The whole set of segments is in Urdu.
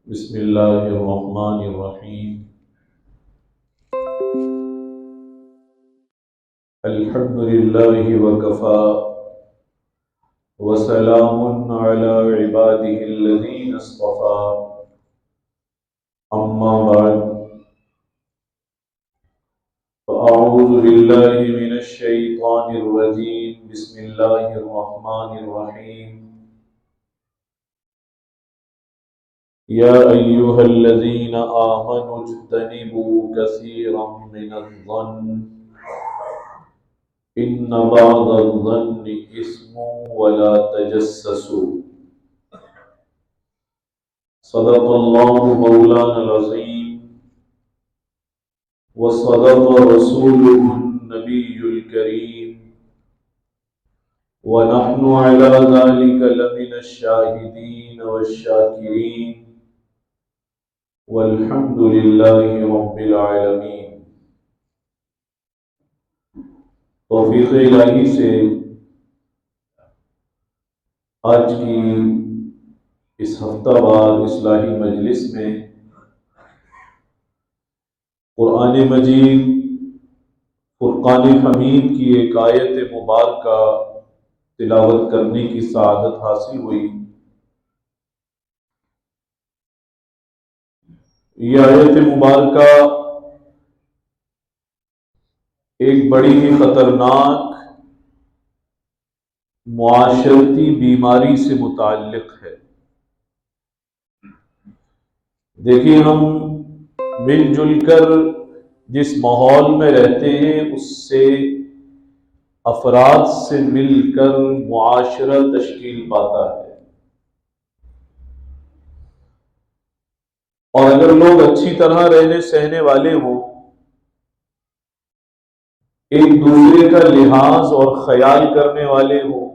بسم اللہ الرحمن الرحیم الحمد للہ وکفا وسلام علی عباده الذین اصطفى اما بعد فاعوذ باللہ من الشیطان الرجیم بسم اللہ الرحمن الرحیم یا ایہا الذین آمنوا اجتنبوا کثیرا من الظن ان بعض الظن اسم ولا تجسسوا صدق اللہ مولانا العظیم وصدق رسوله النبی الکریم ونحن على ذلك لمن الشاہدین والشاکرین والحمد للہ رب العالمین۔ توفیق الہی سے آج کی اس ہفتہ وار اصلاحی مجلس میں قرآن مجید فرقان حمید کی ایک آیت مبارکہ تلاوت کرنے کی سعادت حاصل ہوئی۔ یہ آیت مبارکہ ایک بڑی ہی خطرناک معاشرتی بیماری سے متعلق ہے۔ دیکھیے، ہم مل جل کر جس ماحول میں رہتے ہیں اس سے افراد سے مل کر معاشرہ تشکیل پاتا ہے، اور اگر لوگ اچھی طرح رہنے سہنے والے ہوں، ایک دوسرے کا لحاظ اور خیال کرنے والے ہوں،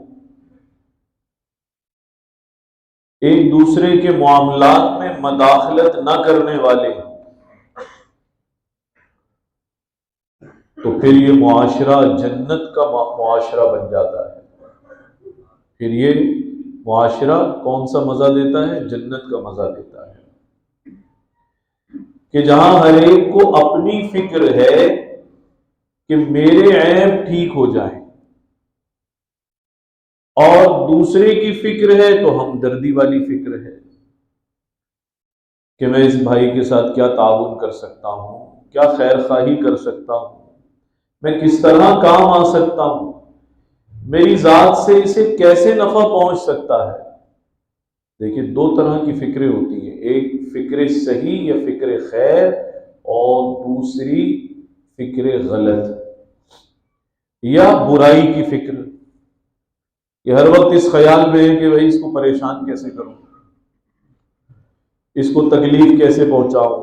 ایک دوسرے کے معاملات میں مداخلت نہ کرنے والے ہوں، تو پھر یہ معاشرہ جنت کا معاشرہ بن جاتا ہے۔ پھر یہ معاشرہ کون سا مزہ دیتا ہے؟ جنت کا مزہ دیتا ہے، کہ جہاں ہر ایک کو اپنی فکر ہے کہ میرے عیب ٹھیک ہو جائیں، اور دوسرے کی فکر ہے تو ہمدردی والی فکر ہے کہ میں اس بھائی کے ساتھ کیا تعاون کر سکتا ہوں، کیا خیر خواہی کر سکتا ہوں، میں کس طرح کام آ سکتا ہوں، میری ذات سے اسے کیسے نفع پہنچ سکتا ہے۔ دیکھیے، دو طرح کی فکریں ہوتی ہیں، ایک فکر صحیح یا فکر خیر، اور دوسری فکر غلط یا برائی کی فکر۔ کہ ہر وقت اس خیال میں ہے کہ بھائی اس کو پریشان کیسے کروں، اس کو تکلیف کیسے پہنچاؤں،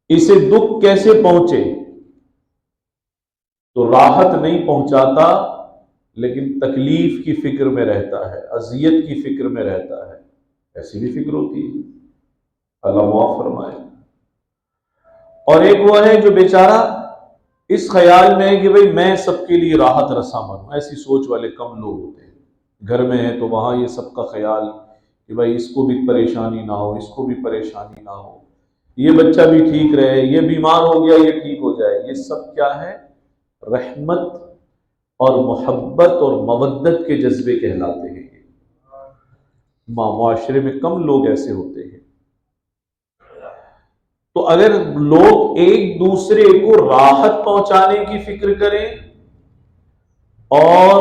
اسے دکھ کیسے پہنچے، تو راحت نہیں پہنچاتا لیکن تکلیف کی فکر میں رہتا ہے، اذیت کی فکر میں رہتا ہے۔ ایسی بھی فکر ہوتی ہے، اللہ معاف فرمائے۔ اور ایک وہ ہے جو بیچارہ اس خیال میں ہے کہ بھئی میں سب کے لیے راحت رساں بنوں۔ ایسی سوچ والے کم لوگ ہوتے ہیں۔ گھر میں ہیں تو وہاں یہ سب کا خیال کہ بھئی اس کو بھی پریشانی نہ ہو، اس کو بھی پریشانی نہ ہو، یہ بچہ بھی ٹھیک رہے، یہ بیمار ہو گیا یہ ٹھیک ہو جائے۔ یہ سب کیا ہے؟ رحمت اور محبت اور مودت کے جذبے کہلاتے ہیں۔ معاشرے میں کم لوگ ایسے ہوتے ہیں۔ تو اگر لوگ ایک دوسرے کو راحت پہنچانے کی فکر کریں اور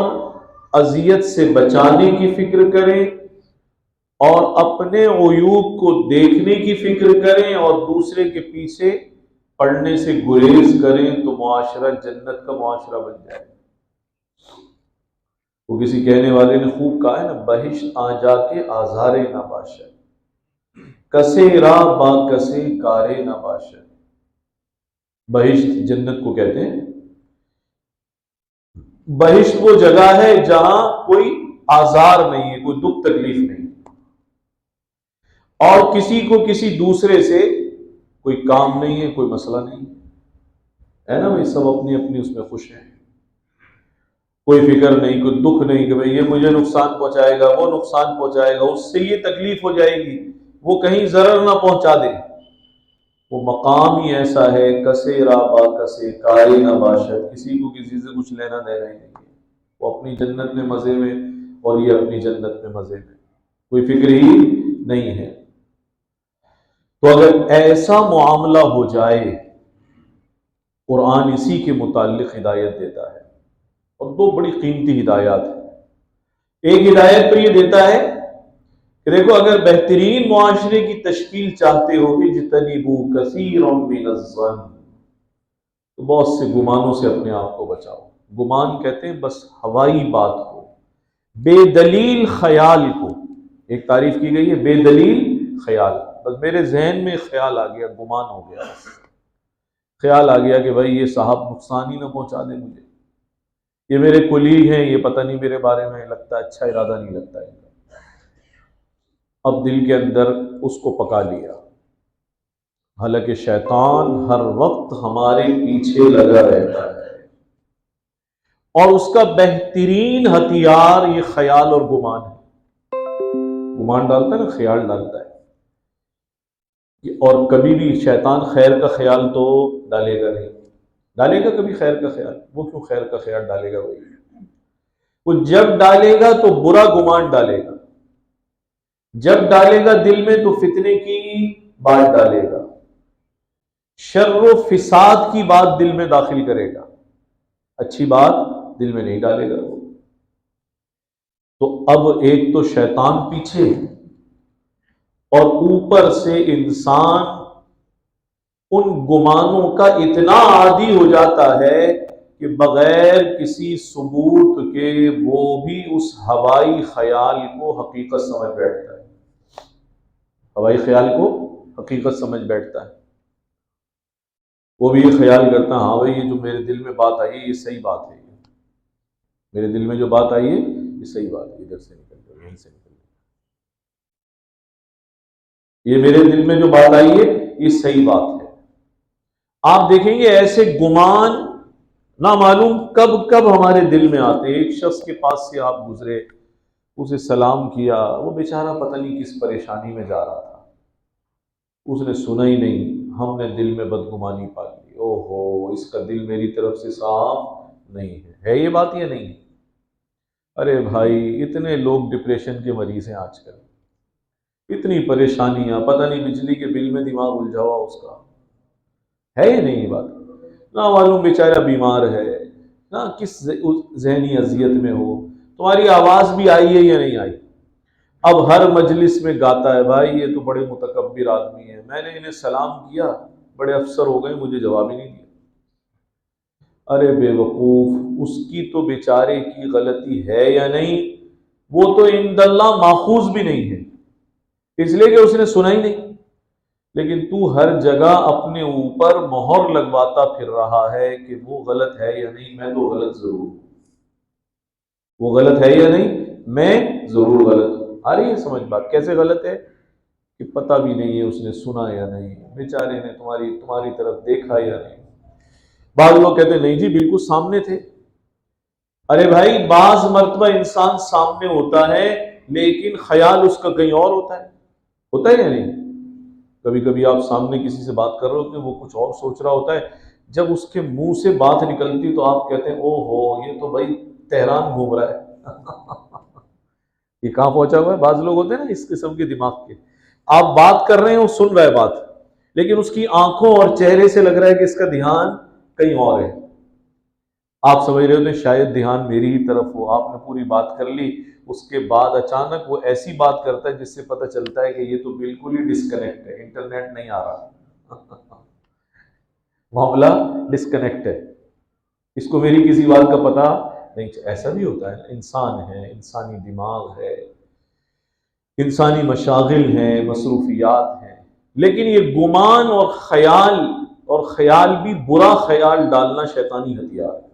اذیت سے بچانے کی فکر کریں اور اپنے عیوب کو دیکھنے کی فکر کریں اور دوسرے کے پیچھے پڑنے سے گریز کریں، تو معاشرہ جنت کا معاشرہ بن جائے۔ وہ کسی کہنے والے نے خوب کہا ہے نا، بہشت آ جا کے آزارے نہ باشد، کسے راہ با کسے کارے نہ باشد۔ بہشت جنت کو کہتے ہیں۔ بہشت وہ جگہ ہے جہاں کوئی آزار نہیں ہے، کوئی دکھ تکلیف نہیں، اور کسی کو کسی دوسرے سے کوئی کام نہیں ہے، کوئی مسئلہ نہیں ہے نا بھائی، سب اپنی اپنی اس میں خوش ہیں، کوئی فکر نہیں، کوئی دکھ نہیں کہ بھئی یہ مجھے نقصان پہنچائے گا، وہ نقصان پہنچائے گا، اس سے یہ تکلیف ہو جائے گی، وہ کہیں ضرر نہ پہنچا دے، وہ مقام ہی ایسا ہے کسے را با کسے کاری نہ باشد، کسی کو کسی سے کچھ لینا دینا ہی نہیں ہے، وہ اپنی جنت میں مزے میں اور یہ اپنی جنت میں مزے میں، کوئی فکر ہی نہیں ہے۔ تو اگر ایسا معاملہ ہو جائے، قرآن اسی کے متعلق ہدایت دیتا ہے، اور دو بڑی قیمتی ہدایات ہیں۔ ایک ہدایت تو یہ دیتا ہے کہ دیکھو اگر بہترین معاشرے کی تشکیل چاہتے ہو کہ اجتنبوا کثیرا من الظن، تو بہت سے گمانوں سے اپنے آپ کو بچاؤ۔ گمان کہتے ہیں بس ہوائی بات کو، بے دلیل خیال کو، ایک تعریف کی گئی ہے بے دلیل خیال، بس میرے ذہن میں خیال آ گیا، گمان ہو گیا، خیال آ گیا کہ بھائی یہ صاحب نقصان ہی نہ پہنچا دے مجھے، یہ میرے کولیگ ہیں، یہ پتہ نہیں میرے بارے میں لگتا ہے اچھا ارادہ نہیں لگتا ہے، اب دل کے اندر اس کو پکا لیا۔ حالانکہ شیطان ہر وقت ہمارے پیچھے لگا رہتا ہے، اور اس کا بہترین ہتھیار یہ خیال اور گمان ہے۔ گمان ڈالتا ہے نا، خیال ڈالتا ہے، اور کبھی بھی شیطان خیر کا خیال تو ڈالے گا نہیں، ڈالے گا کبھی خیر کا خیال؟ وہ کیوں خیر کا خیال ڈالے گا؟ وہ جب ڈالے گا تو برا گمان ڈالے گا، جب ڈالے گا دل میں تو فتنے کی بات ڈالے گا، شر و فساد کی بات دل میں داخل کرے گا، اچھی بات دل میں نہیں ڈالے گا وہ۔ تو اب ایک تو شیطان پیچھے، اور اوپر سے انسان ان گمانوں کا اتنا عادی ہو جاتا ہے کہ بغیر کسی ثبوت کے وہ بھی اس ہوائی خیال کو حقیقت سمجھ بیٹھتا ہے، ہوائی خیال کو حقیقت سمجھ بیٹھتا ہے۔ وہ بھی یہ خیال کرتا ہے ہاں بھائی یہ جو میرے دل میں بات آئی ہے یہ صحیح بات ہے، میرے دل میں جو بات آئی ہے یہ صحیح بات ہے، ادھر سے نکل جاؤ، یہیں سے نکل جاؤ، یہ میرے دل میں جو بات آئی ہے یہ صحیح بات ہے۔ آپ دیکھیں گے ایسے گمان نہ معلوم کب کب ہمارے دل میں آتے۔ ایک شخص کے پاس سے آپ گزرے، اسے سلام کیا، وہ بیچارہ پتہ نہیں کس پریشانی میں جا رہا تھا، اس نے سنا ہی نہیں، ہم نے دل میں بدگمانی پا لی، او ہو اس کا دل میری طرف سے صاف نہیں ہے یہ بات یا نہیں؟ ارے بھائی اتنے لوگ ڈپریشن کے مریض ہیں آج کل، اتنی پریشانیاں، پتہ نہیں بجلی کے بل میں دماغ الجھا ہوا اس کا ہے یا نہیں؟ یہ بات نہ معلوم بیچارہ بیمار ہے، نہ کس ذہنی اذیت میں ہو، تمہاری آواز بھی آئی ہے یا نہیں آئی؟ اب ہر مجلس میں گاتا ہے بھائی یہ تو بڑے متکبر آدمی ہیں، میں نے انہیں سلام کیا بڑے افسر ہو گئے، مجھے جواب ہی نہیں دیا۔ ارے بے وقوف، اس کی تو بیچارے کی غلطی ہے یا نہیں؟ وہ تو عند اللہ ماخوذ بھی نہیں ہے، اس لیے کہ اس نے سنا ہی نہیں، لیکن تو ہر جگہ اپنے اوپر مہر لگواتا پھر رہا ہے کہ وہ غلط ہے یا نہیں، میں تو غلط ضرور ہوں، وہ غلط ہے یا نہیں، میں ضرور غلط ہوں۔ آ رہی ہے سمجھ بات؟ کیسے غلط ہے کہ پتہ بھی نہیں ہے اس نے سنا یا نہیں، بیچارے نے تمہاری طرف دیکھا یا نہیں۔ بعض لوگ کہتے ہیں نہیں جی بالکل سامنے تھے۔ ارے بھائی بعض مرتبہ انسان سامنے ہوتا ہے لیکن خیال اس کا کہیں اور ہوتا ہے یا نہیں؟ کبھی کبھی آپ سامنے کسی سے بات کر رہے ہوتے ہیں، وہ کچھ اور سوچ رہا ہوتا ہے، جب اس کے منہ سے بات نکلتی تو آپ کہتے ہیں او ہو یہ تو بھائی تہران گھوم رہا ہے یہ کہاں پہنچا ہوا ہے؟ بعض لوگ ہوتے ہیں نا اس قسم کے دماغ کے، آپ بات کر رہے ہیں وہ سن رہا ہے بات، لیکن اس کی آنکھوں اور چہرے سے لگ رہا ہے کہ اس کا دھیان کہیں اور ہے۔ آپ سمجھ رہے ہوتے ہیں شاید دھیان میری ہی طرف ہو، آپ نے پوری بات کر لی، اس کے بعد اچانک وہ ایسی بات کرتا ہے جس سے پتہ چلتا ہے کہ یہ تو بالکل ہی ڈسکنیکٹ ہے، انٹرنیٹ نہیں آ رہا معاملہ ڈسکنیکٹ ہے، اس کو میری کسی بات کا پتہ نہیں۔ ایسا بھی ہوتا ہے، انسان ہے، انسانی دماغ ہے، انسانی مشاغل ہیں، مصروفیات ہیں، لیکن یہ گمان اور خیال بھی برا خیال ڈالنا شیطانی ہتھیار ہے۔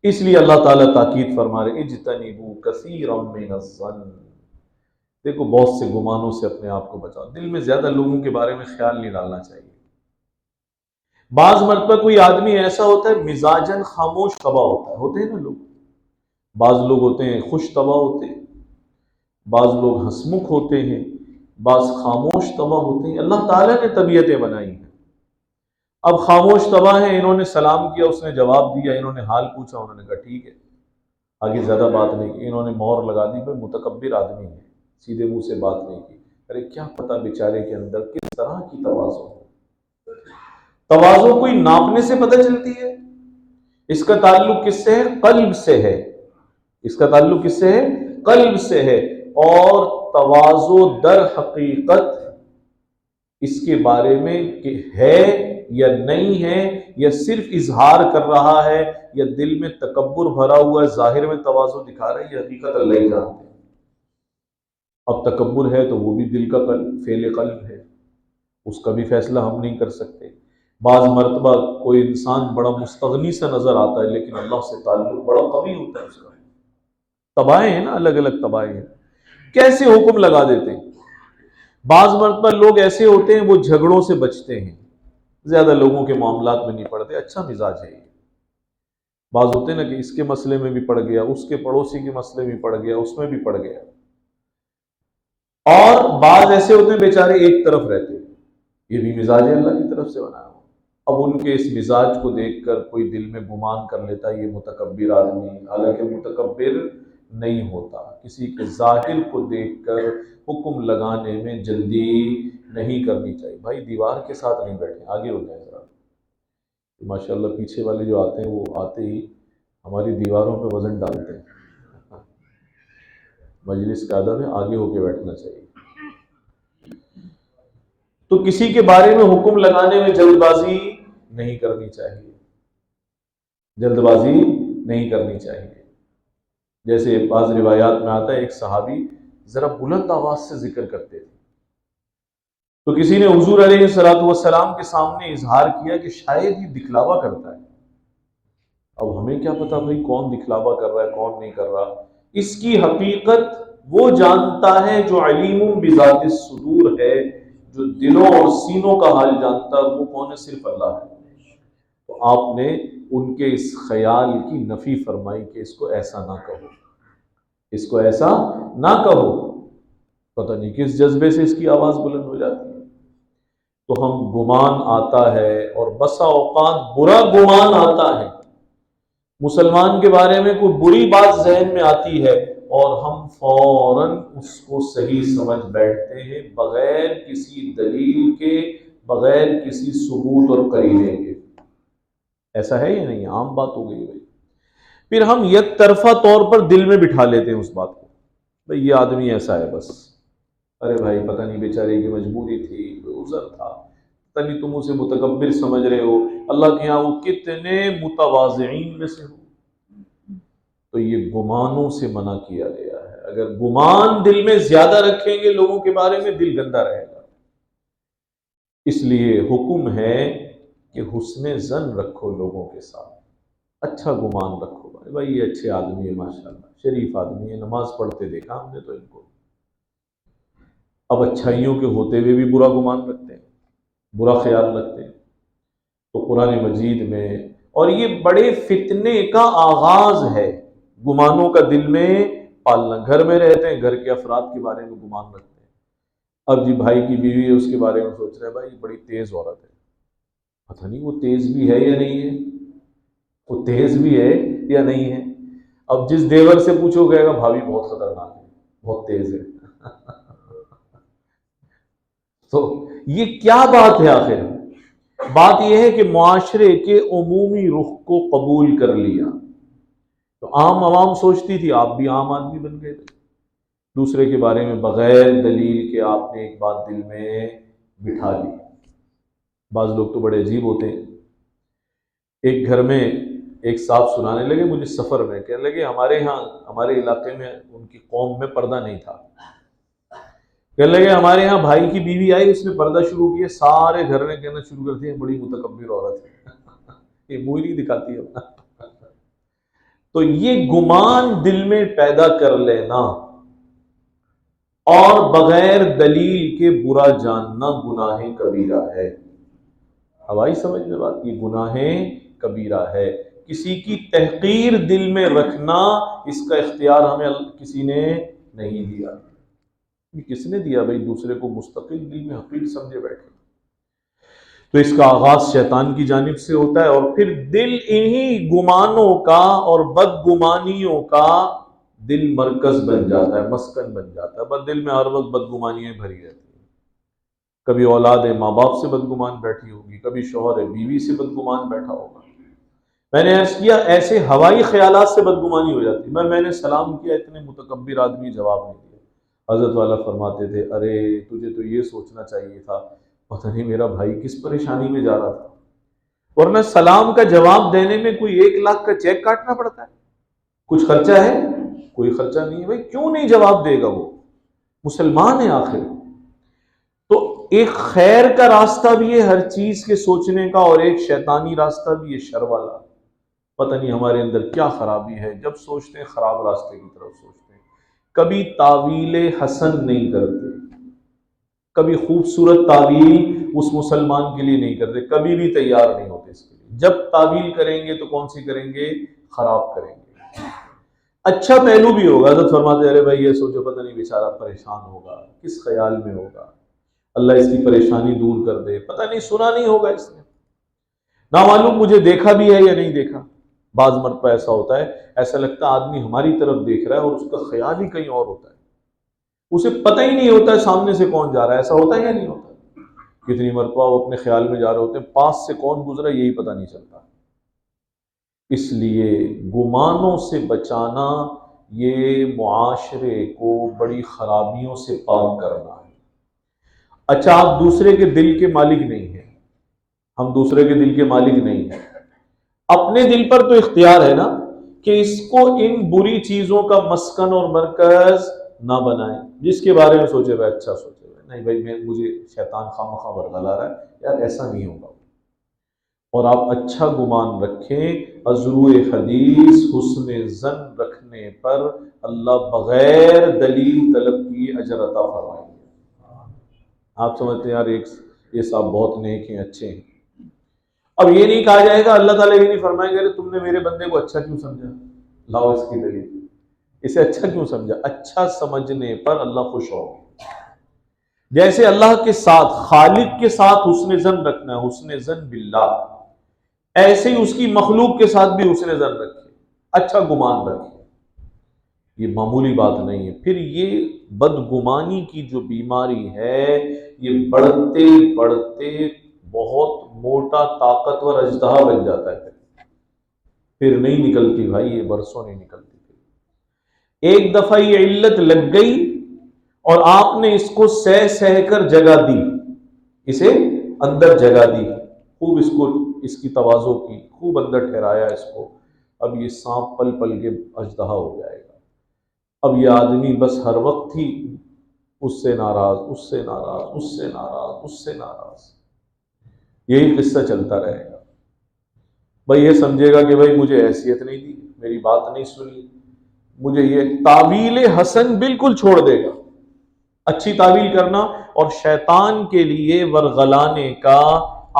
اس لیے اللہ تعالیٰ تاکید فرما رہے اجتنبوا کثیرا من الظن، دیکھو بہت سے گمانوں سے اپنے آپ کو بچاؤ، دل میں زیادہ لوگوں کے بارے میں خیال نہیں ڈالنا چاہیے۔ بعض مرتبہ کوئی آدمی ایسا ہوتا ہے مزاجن خاموش طبع ہوتے ہیں نا لوگ، بعض لوگ ہوتے ہیں خوش طبع ہوتے ہیں، بعض لوگ ہنسمکھ ہوتے ہیں، بعض خاموش تباہ ہوتے ہیں. اللہ تعالیٰ نے طبیعتیں بنائی ہیں. اب خاموش تباہ ہیں، انہوں نے سلام کیا، اس نے جواب دیا، انہوں نے حال پوچھا، انہوں نے کہا ٹھیک ہے، آگے زیادہ بات نہیں کی. انہوں نے مہر لگا دی، بھائی متکبر آدمی ہے، سیدھے منہ سے بات نہیں کی. ارے کیا پتہ بیچارے کے اندر کس طرح کی تواضع ہو. تواضع کوئی ناپنے سے پتہ چلتی ہے؟ اس کا تعلق کس سے ہے؟ قلب سے ہے. اس کا تعلق کس سے ہے؟ قلب سے ہے. اور تواضع در حقیقت اس کے بارے میں کہ ہے یا نہیں ہے، یا صرف اظہار کر رہا ہے، یا دل میں تکبر بھرا ہوا ہے، ظاہر میں تواضع دکھا رہا ہے، یہ حقیقت اللہ ہی جانتے ہیں. اب تکبر ہے تو وہ بھی دل کا فعل قلب ہے، اس کا بھی فیصلہ ہم نہیں کر سکتے. بعض مرتبہ کوئی انسان بڑا مستغنی سا نظر آتا ہے، لیکن اللہ سے تعلق بڑا قوی ہوتا ہے اس کا. تباہیں ہیں نا، الگ الگ تباہیں ہیں. کیسے حکم لگا دیتے ہیں. بعض مرتبہ لوگ ایسے ہوتے ہیں وہ جھگڑوں سے بچتے ہیں، زیادہ لوگوں کے معاملات میں نہیں پڑتے، اچھا مزاج ہے. بعض ہوتے ہیں نا کہ اس کے مسئلے میں بھی پڑ گیا، اس کے پڑوسی کے مسئلے میں پڑ گیا، اس میں بھی پڑ گیا. اور بعض ایسے ہوتے ہیں بیچارے ایک طرف رہتے ہیں. یہ بھی مزاج ہے اللہ کی طرف سے بنایا ہوا. اب ان کے اس مزاج کو دیکھ کر کوئی دل میں گمان کر لیتا ہے یہ متکبر آدمی، حالانکہ متکبر نہیں ہوتا. کسی کے ظاہر کو دیکھ کر حکم لگانے میں جلدی نہیں کرنی چاہیے. بھائی دیوار کے ساتھ نہیں بیٹھے، آگے ہو جائیں ذرا. ماشاءاللہ پیچھے والے جو آتے ہیں وہ آتے ہی ہماری دیواروں پہ وزن ڈالتے ہیں. مجلس کا ادب ہے، آگے ہو کے بیٹھنا چاہیے. تو کسی کے بارے میں حکم لگانے میں جلد بازی نہیں کرنی چاہیے، جلد بازی نہیں کرنی چاہیے. جیسے بعض روایات میں آتا ہے ایک صحابی ذرا بلند آواز سے ذکر کرتے تھے، تو کسی نے حضور علیہ الصلوۃ والسلام کے سامنے اظہار کیا کہ شاید یہ دکھلاوا کرتا ہے. اب ہمیں کیا پتا بھائی کون دکھلاوا کر رہا ہے کون نہیں کر رہا. اس کی حقیقت وہ جانتا ہے جو علیم بذات الصدور ہے، جو دلوں اور سینوں کا حال جانتا ہے. وہ کون ہے؟ صرف اللہ ہے. تو آپ نے ان کے اس خیال کی نفی فرمائی کہ اس کو ایسا نہ کہو، اس کو ایسا نہ کہو. پتہ نہیں کس جذبے سے اس کی آواز بلند ہو جاتی ہے. تو ہم گمان آتا ہے، اور بسا اوقات برا گمان آتا ہے. مسلمان کے بارے میں کوئی بری بات ذہن میں آتی ہے اور ہم فوراً اس کو صحیح سمجھ بیٹھتے ہیں، بغیر کسی دلیل کے، بغیر کسی ثبوت اور قرینے کے. ایسا ہے یا نہیں؟ عام بات ہو گئی بھائی. پھر ہم یک طرفہ طور پر دل میں بٹھا لیتے ہیں اس بات کو، بھئی یہ آدمی ایسا ہے بس. ارے بھائی پتہ نہیں بیچارے کی مجبوری تھی، کوئی عذر تھا، پتہ نہیں تم اسے متکبر سمجھ رہے ہو، اللہ کے ہاں وہ کتنے متواضعین میں سے ہو. تو یہ گمانوں سے منع کیا گیا ہے. اگر گمان دل میں زیادہ رکھیں گے لوگوں کے بارے میں، دل گندا رہے گا. اس لیے حکم ہے کہ حسن ظن رکھو لوگوں کے ساتھ، اچھا گمان رکھو. بھائی یہ اچھے آدمی ہے، ماشاءاللہ شریف آدمی ہے، نماز پڑھتے دیکھا ہم نے تو ان کو. اب اچھائیوں کے ہوتے ہوئے بھی برا گمان رکھتے ہیں، برا خیال رکھتے ہیں. تو قرآن مجید میں، اور یہ بڑے فتنے کا آغاز ہے گمانوں کا دل میں پالنا. گھر میں رہتے ہیں، گھر کے افراد کے بارے میں گمان رکھتے ہیں. اب جی بھائی کی بیوی ہے، اس کے بارے میں سوچ رہے ہیں بھائی بڑی تیز عورت ہے. پتہ نہیں وہ تیز بھی ہے یا نہیں ہے، وہ تیز بھی ہے یا نہیں ہے. اب جس دیور سے پوچھو گئے گا بھابھی بہت خطرناک ہے، بہت تیز ہے. تو یہ کیا بات ہے؟ آخر بات یہ ہے کہ معاشرے کے عمومی رخ کو قبول کر لیا. تو عام عوام سوچتی تھی، آپ بھی عام آدمی بن گئے تھے. دوسرے کے بارے میں بغیر دلیل کے آپ نے ایک بات دل میں بٹھا لی. بعض لوگ تو بڑے عجیب ہوتے ہیں. ایک گھر میں ایک صاحب سنانے لگے مجھے سفر میں، کہنے لگے ہمارے ہاں، ہمارے علاقے میں، ان کی قوم میں پردہ نہیں تھا. کہنے لگے ہمارے ہاں بھائی کی بیوی آئی، اس نے پردہ شروع کیا، سارے گھر میں کہنا شروع کر دیا بڑی متکبر عورت ہے، یہ منہ نہیں دکھاتی اپنا. تو یہ گمان دل میں پیدا کر لینا اور بغیر دلیل کے برا جاننا گناہ کبیرہ ہے. ہوائی سمجھ میں بات، یہ گناہ کبیرہ ہے. کسی کی تحقیر دل میں رکھنا، اس کا اختیار ہمیں کسی نے نہیں دیا. یہ کس نے دیا بھائی دوسرے کو مستقل دل میں حقیر سمجھے بیٹھے؟ تو اس کا آغاز شیطان کی جانب سے ہوتا ہے، اور پھر دل انہی گمانوں کا اور بدگمانیوں کا دل مرکز بن جاتا ہے، مسکن بن جاتا ہے، بس دل میں ہر وقت بدگمانیاں بھری رہتی ہیں۔ کبھی اولاد ماں باپ سے بدگمان بیٹھی ہوگی، کبھی شوہر بیوی سے بدگمان بیٹھا ہوگا۔ میں نے عرض کیا ایسے ہوائی خیالات سے بدگمانی ہو جاتی، میں نے سلام کیا، اتنے متکبر آدمی جواب نہیں دیا۔ حضرت والا فرماتے تھے ارے تجھے تو یہ سوچنا چاہیے تھا پتہ نہیں میرا بھائی کس پریشانی میں جا رہا تھا، ورنہ سلام کا جواب دینے میں کوئی 1 لاکھ کا چیک کاٹنا پڑتا ہے؟ کچھ خرچہ ہے؟ کوئی خرچہ نہیں ہے بھائی، کیوں نہیں جواب دے گا؟ وہ مسلمان ہے آخر۔ تو ایک خیر کا راستہ بھی ہے ہر چیز کے سوچنے کا، اور ایک شیطانی راستہ بھی ہے شر والا۔ پتہ نہیں ہمارے اندر کیا خرابی ہے، جب سوچتے ہیں خراب راستے کی طرف سوچتے ہیں، کبھی تعویل حسن نہیں کرتے، کبھی خوبصورت تعویل اس مسلمان کے لیے نہیں کرتے، کبھی بھی تیار نہیں ہوتے اس کے لیے۔ جب تعویل کریں گے تو کون سی کریں گے؟ خراب کریں گے۔ اچھا پہلو بھی ہوگا، حضرت فرماتے ارے بھائی یہ سوچو پتہ نہیں بیچارہ پریشان ہوگا، کس خیال میں ہوگا، اللہ اس کی پریشانی دور کر دے، پتہ نہیں سنا نہیں ہوگا اس نے، نہ معلوم مجھے دیکھا بھی ہے یا نہیں دیکھا۔ بعض مرتبہ ایسا ہوتا ہے، ایسا لگتا ہے آدمی ہماری طرف دیکھ رہا ہے اور اس کا خیال ہی کہیں اور ہوتا ہے، اسے پتہ ہی نہیں ہوتا ہے سامنے سے کون جا رہا ہے۔ ایسا ہوتا ہے یا نہیں ہوتا؟ کتنی مرتبہ وہ اپنے خیال میں جا رہے ہوتے ہیں، پاس سے کون گزرا یہی پتہ نہیں چلتا۔ اس لیے گمانوں سے بچانا یہ معاشرے کو بڑی خرابیوں سے پاک کرنا ہے۔ اچھا آپ دوسرے کے دل کے مالک نہیں ہیں، ہم دوسرے کے دل کے مالک نہیں ہیں، اپنے دل پر تو اختیار ہے نا کہ اس کو ان بری چیزوں کا مسکن اور مرکز نہ بنائیں۔ جس کے بارے میں سوچے ہوئے اچھا سوچے ہوئے، نہیں بھائی مجھے شیطان خواہ ورگلا رہا ہے، یار ایسا نہیں ہوگا۔ اور آپ اچھا گمان رکھیں، ازرو حدیث حسن زن رکھنے پر اللہ بغیر دلیل طلب کی اجر عطا فرمائیں گے۔ آپ سمجھتے ہیں یار یہ صاحب بہت نیک ہیں، اچھے ہیں، اب یہ نہیں کہا جائے گا، اللہ تعالیٰ یہ نہیں فرمائیں گے تم نے میرے بندے کو اچھا کیوں سمجھا، لاؤ اس کی دلیل، اسے اچھا کیوں سمجھا؟ اچھا سمجھنے پر اللہ خوش ہوگا۔ جیسے اللہ کے ساتھ، خالق کے ساتھ حسن ظن رکھنا ہے، حسن ظن باللہ، ایسے ہی اس کی مخلوق کے ساتھ بھی حسن ظن رکھے، اچھا گمان رکھے۔ یہ معمولی بات نہیں ہے۔ پھر یہ بدگمانی کی جو بیماری ہے یہ بڑھتے بڑھتے بہت موٹا طاقتور اژدہا بن جاتا ہے، پھر نہیں نکلتی بھائی، یہ برسوں نہیں نکلتی۔ ایک دفعہ یہ علت لگ گئی اور آپ نے اس کو سہ سہ کر جگہ دی، اسے اندر جگہ دی، خوب اس کی تواضع کی، خوب اندر ٹھہرایا اس کو، اب یہ سانپ پل پل کے اژدہا ہو جائے گا۔ اب یہ آدمی بس ہر وقت ہی اس سے ناراض، اس سے ناراض، اس سے ناراض، اس سے ناراض، یہی قصہ چلتا رہے گا۔ بھائی یہ سمجھے گا کہ بھائی مجھے حیثیت نہیں دی، میری بات نہیں سنی، مجھے یہ تعویل حسن بالکل چھوڑ دے گا، اچھی تعویل کرنا، اور شیطان کے لیے ورغلانے کا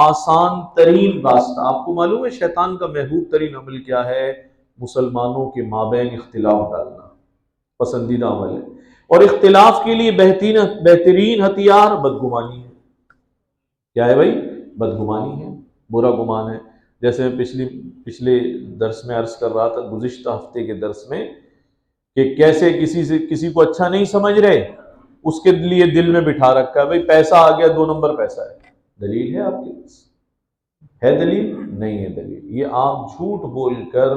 آسان ترین راستہ، آپ کو معلوم ہے شیطان کا محبوب ترین عمل کیا ہے؟ مسلمانوں کے مابین اختلاف ڈالنا پسندیدہ عمل ہے، اور اختلاف کے لیے بہترین ہتھیار بدگمانی ہے۔ کیا ہے بھائی؟ بدگمانی ہے، برا گمان ہے۔ جیسے میں پچھلے درس میں عرض کر رہا تھا، گزشتہ ہفتے کے درس میں، کہ کیسے کسی کو اچھا نہیں سمجھ رہے، اس کے لیے دل میں بٹھا رکھا ہے بھائی پیسہ آ گیا 2 نمبر پیسہ ہے۔ دلیل ہے آپ کے پاس؟ ہے دلیل؟ نہیں ہے دلیل۔ یہ آپ جھوٹ بول کر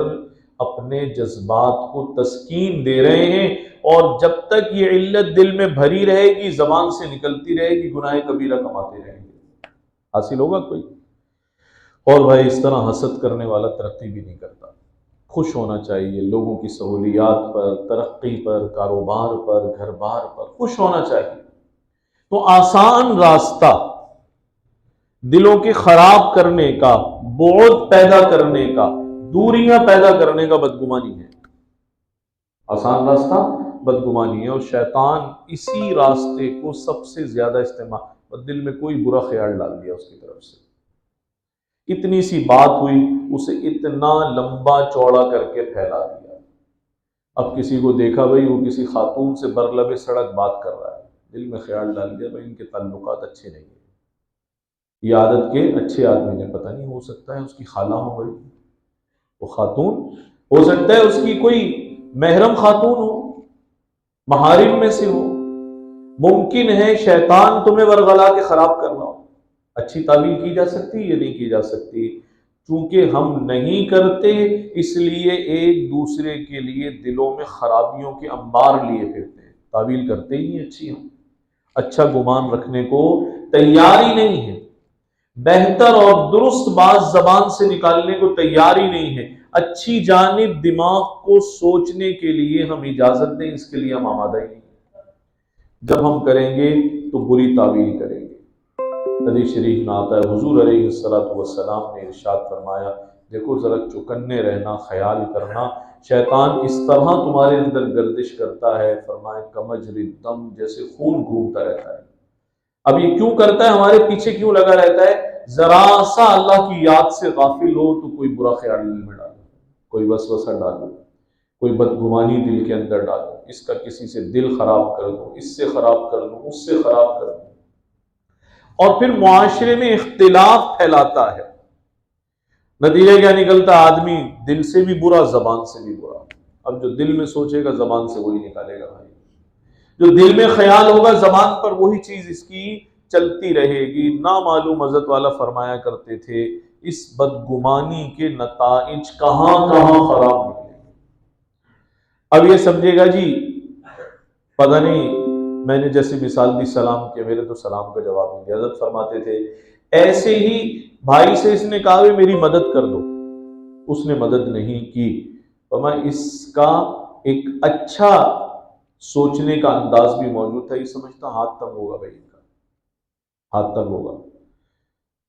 اپنے جذبات کو تسکین دے رہے ہیں، اور جب تک یہ علت دل میں بھری رہے گی، زبان سے نکلتی رہے گی، گناہ کبیرہ کماتے رہیں گے، حاصل ہوگا کوئی؟ اور بھائی اس طرح حسد کرنے والا ترقی بھی نہیں کرتا۔ خوش ہونا چاہیے لوگوں کی سہولیات پر، ترقی پر، کاروبار پر، گھر بار پر خوش ہونا چاہیے۔ تو آسان راستہ دلوں کے خراب کرنے کا، بعد پیدا کرنے کا، دوریاں پیدا کرنے کا بدگمانی ہے۔ آسان راستہ بدگمانی ہے، اور شیطان اسی راستے کو سب سے زیادہ استعمال، دل میں کوئی برا خیال ڈال دیا اس کی طرف سے، اتنی سی بات ہوئی اسے اتنا لمبا چوڑا کر کے پھیلا دیا۔ اب کسی کو دیکھا بھائی وہ کسی خاتون سے برلب سڑک بات کر رہا ہے، دل میں خیال ڈال دیا بھائی ان کے تعلقات اچھے نہیں ہیں، یہ عادت کے اچھے آدمی نے، پتہ نہیں ہو سکتا ہے اس کی خالہ ہو گئی وہ خاتون، ہو سکتا ہے اس کی کوئی محرم خاتون ہو، محارم میں سے ہو، ممکن ہے شیطان تمہیں ورغلا کے خراب کر رہا ہو۔ اچھی تعبیر کی جا سکتی ہے یا نہیں کی جا سکتی؟ چونکہ ہم نہیں کرتے اس لیے ایک دوسرے کے لیے دلوں میں خرابیوں کے انبار لیے پھرتے ہیں، تعبیر کرتے ہی نہیں اچھی ہم، اچھا گمان رکھنے کو تیار ہی نہیں ہے، بہتر اور درست بات زبان سے نکالنے کو تیار ہی نہیں ہے، اچھی جانب دماغ کو سوچنے کے لیے ہم اجازت دیں، اس کے لیے ہم آمادہ ہی نہیں۔ جب ہم کریں گے تو بری تعبیر کریں گے۔ حدیث شریف میں آتا ہے حضور علیہ السلام نے ارشاد فرمایا، دیکھو ذرا چوکنے رہنا، خیال کرنا، شیطان اس طرح تمہارے اندر گردش کرتا ہے، فرمائے کمجر الدم، جیسے خون گھومتا رہتا ہے۔ اب یہ کیوں کرتا ہے؟ ہمارے پیچھے کیوں لگا رہتا ہے؟ ذرا سا اللہ کی یاد سے غافل ہو تو کوئی برا خیال دل میں ڈالو، کوئی وسوسہ ڈالو، کوئی بدگمانی دل کے اندر ڈالو، اس کا کسی سے دل خراب کر دو، اس سے خراب کر دو، اس سے خراب کر دو، اور پھر معاشرے میں اختلاف پھیلاتا ہے۔ نتیجہ کیا نکلتا؟ آدمی دل سے بھی برا، زبان سے بھی برا۔ اب جو دل میں سوچے گا زبان سے وہی نکالے گا بھائی، جو دل میں خیال ہوگا زبان پر وہی چیز اس کی چلتی رہے گی۔ نامعلوم حضرت والا فرمایا کرتے تھے اس بدگمانی کے نتائج کہاں کہاں خراب نکلے۔ اب یہ سمجھے گا جی پتہ نہیں، میں نے جیسے مثال دی سلام کیا، میرے تو سلام کا جواب نہیں دیا۔ حضرت فرماتے تھے ایسے ہی بھائی سے اس نے کہا کہ میری مدد کر دو، اس نے مدد نہیں کی، فرمایا اس کا ایک اچھا سوچنے کا انداز بھی موجود تھا، یہ سمجھتا ہاتھ تنگ ہوگا بھائی، ان کا ہاتھ تنگ ہوگا،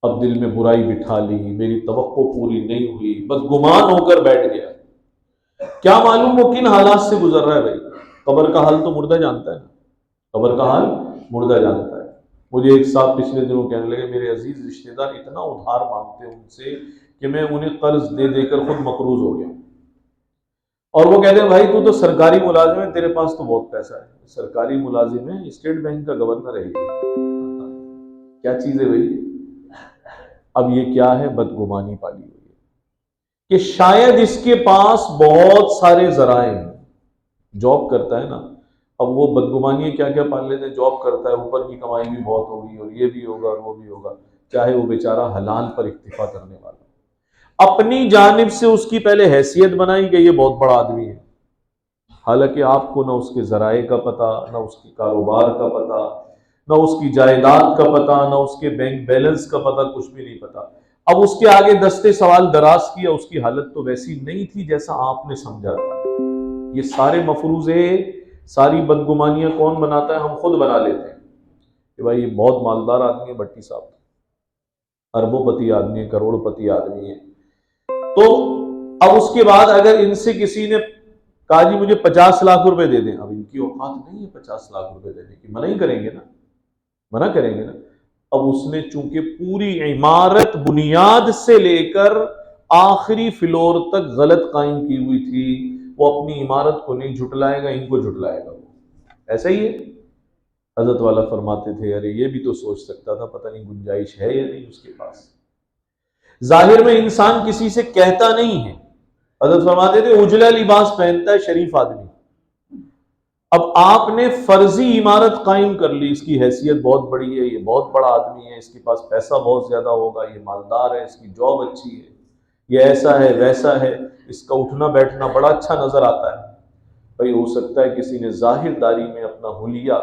اب دل میں برائی بٹھا لی، میری توقع پوری نہیں ہوئی، بدگمان ہو کر بیٹھ گیا۔ کیا معلوم وہ کن حالات سے گزر رہا ہے بھائی؟ قبر کا حال تو مردہ جانتا ہے نا، قبر کا حال مردہ جانتا ہے۔ مجھے ایک صاحب پچھلے دنوں کہنے لگے میرے عزیز رشتہ دار اتنا ادھار مانگتے ہیں ان سے کہ میں انہیں قرض دے دے کر خود مقروض ہو گیا، اور وہ کہتے ہیں بھائی تو سرکاری ملازم ہے، تیرے پاس تو بہت پیسہ ہے۔ سرکاری ملازم ہے، اسٹیٹ بینک کا گورنر ہے، کیا چیز ہے بھائی؟ اب یہ کیا ہے؟ بدگمانی پالی ہوئی ہے کہ شاید اس کے پاس بہت سارے ذرائع ہیں، جاب کرتا ہے نا، اب وہ بدگمانی کیا کیا پال لیتے ہیں، جاب کرتا ہے، اوپر کی کمائی بھی بہت ہوگی اور یہ بھی ہوگا اور وہ بھی ہوگا، چاہے وہ بیچارہ حلال پر اکتفا کرنے والا، اپنی جانب سے اس کی پہلے حیثیت بنائی کہ یہ بہت بڑا آدمی ہے، حالانکہ آپ کو نہ اس کے ذرائع کا پتہ، نہ اس کے کاروبار کا پتہ، نہ اس کی جائیداد کا پتہ، نہ اس کے بینک بیلنس کا پتہ، کچھ بھی نہیں پتہ۔ اب اس کے آگے دستے سوال دراز کیا، اس کی حالت تو ویسی نہیں تھی جیسا آپ نے سمجھا تھا۔ یہ سارے مفروضے، ساری بدگمانیاں کون بناتا ہے؟ ہم خود بنا لیتے ہیں کہ بھائی یہ بہت مالدار آدمی ہے بھٹی صاحب، اربوں پتی آدمی ہے، کروڑ پتی آدمی ہے، تو اب اس کے بعد اگر ان سے کسی نے کہا جی مجھے 50 لاکھ روپے دے دیں، اب ان کی اوقات نہیں ہے 50 لاکھ روپے دینے کی، منع ہی کریں گے نا، منع کریں گے نا۔ اب اس نے چونکہ پوری عمارت بنیاد سے لے کر آخری فلور تک غلط قائم کی ہوئی تھی، وہ اپنی عمارت کو نہیں جھٹلائے گا، ان کو جھٹلائے گا، ایسا ہی ہے۔ حضرت والا فرماتے تھے ارے یہ بھی تو سوچ سکتا تھا، پتہ نہیں گنجائش ہے یا نہیں اس کے پاس۔ ظاہر میں انسان کسی سے کہتا نہیں ہے، حضرت فرماتے تھے اجلا لباس پہنتا ہے شریف آدمی، اب آپ نے فرضی عمارت قائم کر لی، اس کی حیثیت بہت بڑی ہے، یہ بہت بڑا آدمی ہے، اس کے پاس پیسہ بہت زیادہ ہوگا، یہ مالدار ہے، اس کی جاب اچھی ہے، یہ ایسا ہے ویسا ہے، اس کا اٹھنا بیٹھنا بڑا اچھا نظر آتا ہے۔ بھائی ہو سکتا ہے کسی نے ظاہر داری میں اپنا حلیہ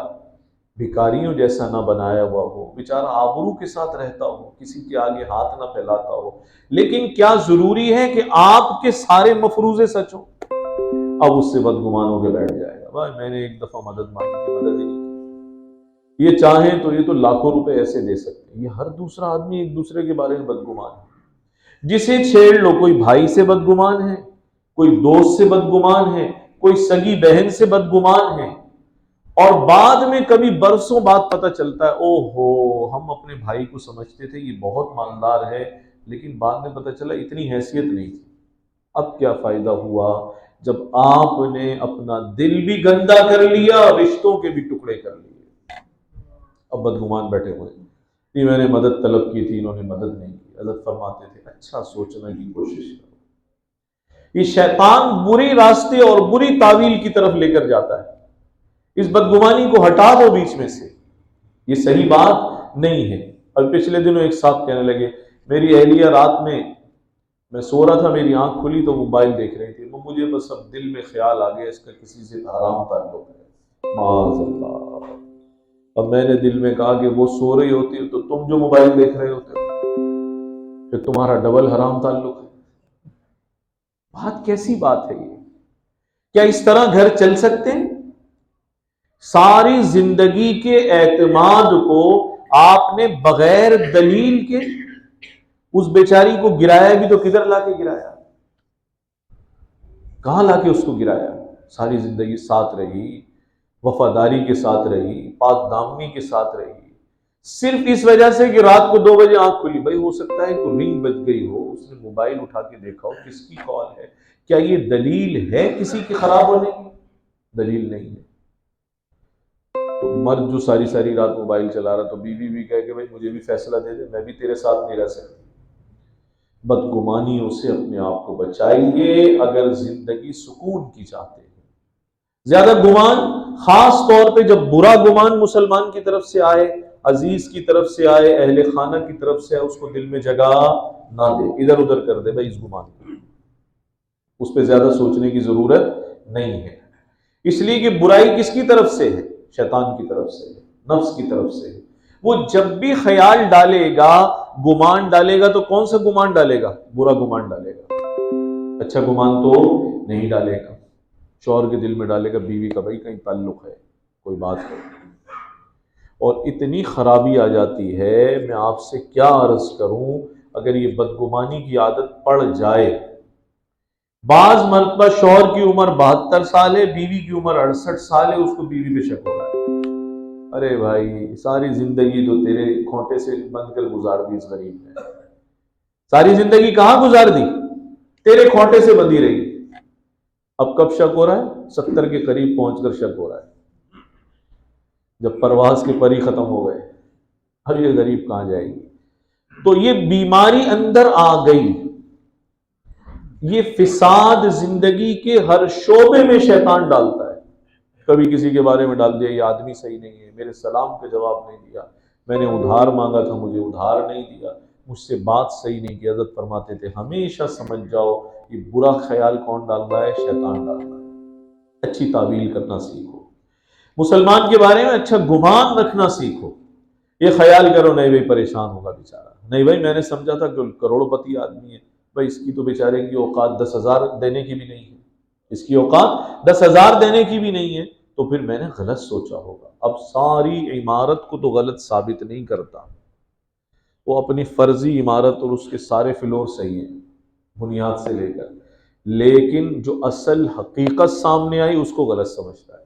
بھکاریوں جیسا نہ بنایا ہوا ہو، بیچارہ آبرو کے ساتھ رہتا ہو، کسی کے آگے ہاتھ نہ پھیلاتا ہو، لیکن کیا ضروری ہے کہ آپ کے سارے مفروضے سچ ہوں؟ اب اس سے بدگمان ہو کے بیٹھ جائے گا، بھائی میں نے ایک دفعہ مدد مانگی تھی، مدد ہی نہیں کی، یہ چاہیں تو یہ تو لاکھوں روپے ایسے دے سکتے ہیں۔ یہ ہر دوسرا آدمی ایک دوسرے کے بارے میں بدگمان ہے، جسے چھیڑ لو، کوئی بھائی سے بدگمان ہے، کوئی دوست سے بدگمان ہے، کوئی سگی بہن سے بدگمان ہے، اور بعد میں کبھی برسوں بعد پتہ چلتا ہے او ہو ہم اپنے بھائی کو سمجھتے تھے یہ بہت مالدار ہے، لیکن بعد میں پتہ چلا اتنی حیثیت نہیں تھی۔ اب کیا فائدہ ہوا جب آپ نے اپنا دل بھی گندا کر لیا، رشتوں کے بھی ٹکڑے کر لیے۔ اب بدگمان بیٹھے ہوئے ہیں، یہ میں نے مدد طلب کی تھی، انہوں نے مدد نہیں کی۔ حضرت فرماتے تھے اچھا سوچنے کی کوشش کرو، یہ شیطان بری راستے اور بری تعویل کی طرف لے کر جاتا ہے، اس بدگمانی کو ہٹا دو بیچ میں سے، یہ صحیح بات نہیں ہے۔ اور پچھلے دنوں ایک صاحب کہنے لگے میری اہلیہ رات میں سو رہا تھا، میری آنکھ کھلی تو موبائل دیکھ رہی تھی، وہ مجھے بس اب دل میں خیال آ گیا اس کا کسی سے حرام تعلق ہے، معاذ اللہ۔ اب میں نے دل میں کہا کہ وہ سو رہی ہوتی ہے تو تم جو موبائل دیکھ رہے ہوتے پھر تمہارا ڈبل حرام تعلق ہے۔ بات کیسی بات ہے یہ؟ کیا اس طرح گھر چل سکتے ہیں؟ ساری زندگی کے اعتماد کو آپ نے بغیر دلیل کے اس بیچاری کو گرایا بھی تو کدھر لا کے گرایا؟ کہاں لا کے اس کو گرایا؟ ساری زندگی ساتھ رہی، وفاداری کے ساتھ رہی، پاک دامنی کے ساتھ رہی، صرف اس وجہ سے کہ رات کو 2 بجے آنکھ کھلی، بھائی ہو سکتا ہے کوئی رنگ بج گئی ہو، اس نے موبائل اٹھا کے دیکھا ہو کس کی کال ہے، کیا یہ دلیل ہے کسی کی خراب ہونے کی؟ دلیل نہیں ہے۔ تو مرد جو ساری ساری رات موبائل چلا رہا تو بیوی بھی کہے کہ بھائی مجھے بھی فیصلہ دے دے، میں بھی تیرے ساتھ نہیں رہ سکتی۔ بدگمانیوں سے اپنے آپ کو بچائیے اگر زندگی سکون کی چاہتے ہیں۔ زیادہ گمان، خاص طور پہ جب برا گمان مسلمان کی طرف سے آئے، عزیز کی طرف سے آئے، اہل خانہ کی طرف سے آئے، اس کو دل میں جگہ نہ دے، ادھر ادھر کر دے بھائی اس گمان کو، اس پہ زیادہ سوچنے کی ضرورت نہیں ہے۔ اس لیے کہ برائی کس کی طرف سے ہے؟ شیطان کی طرف سے ہے، نفس کی طرف سے ہے۔ وہ جب بھی خیال ڈالے گا، گمان ڈالے گا تو کون سا گمان ڈالے گا؟ برا گمان ڈالے گا، اچھا گمان تو نہیں ڈالے گا۔ شوہر کے دل میں ڈالے گا بیوی کا بھائی کہیں تعلق ہے، کوئی بات ہے، اور اتنی خرابی آ جاتی ہے، میں آپ سے کیا عرض کروں، اگر یہ بدگمانی کی عادت پڑ جائے، بعض مرتبہ شوہر کی عمر 72 سال ہے، بیوی کی عمر 68 سال ہے، اس کو بیوی پہ شک ہو رہا ہے، ارے بھائی ساری زندگی تو تیرے کھوٹے سے بند کر گزار دی اس غریب نے، ساری زندگی کہاں گزار دی؟ تیرے کھوٹے سے بندھی رہی، اب کب شک ہو رہا ہے؟ 70 کے قریب پہنچ کر شک ہو رہا ہے، جب پرواز کے پری ختم ہو گئے، اب یہ غریب کہاں جائے گی؟ تو یہ بیماری اندر آ گئی، یہ فساد زندگی کے ہر شعبے میں شیطان ڈالتا ہے۔ کبھی کسی کے بارے میں ڈال دیا یہ آدمی صحیح نہیں ہے، میرے سلام کا جواب نہیں دیا، میں نے ادھار مانگا تھا مجھے ادھار نہیں دیا، مجھ سے بات صحیح نہیں کی۔ حضرت فرماتے تھے ہمیشہ سمجھ جاؤ یہ برا خیال کون ڈال رہا ہے؟ شیطان ڈال رہا ہے۔ اچھی تعویل کرنا سیکھو، مسلمان کے بارے میں اچھا گمان رکھنا سیکھو۔ یہ خیال کرو نہیں بھائی پریشان ہوگا بیچارہ، نہیں بھائی میں نے سمجھا تھا کہ کروڑ پتی آدمی ہے، بھائی اس کی تو بیچارے کی اوقات 10,000 دینے کی بھی نہیں ہے، اس کی اوقات 10,000 دینے کی بھی نہیں ہے، تو پھر میں نے غلط سوچا ہوگا۔ اب ساری عمارت کو تو غلط ثابت نہیں کرتا، وہ اپنی فرضی عمارت اور اس کے سارے فلور صحیح ہیں بنیاد سے لے کر، لیکن جو اصل حقیقت سامنے آئی اس کو غلط سمجھتا ہے۔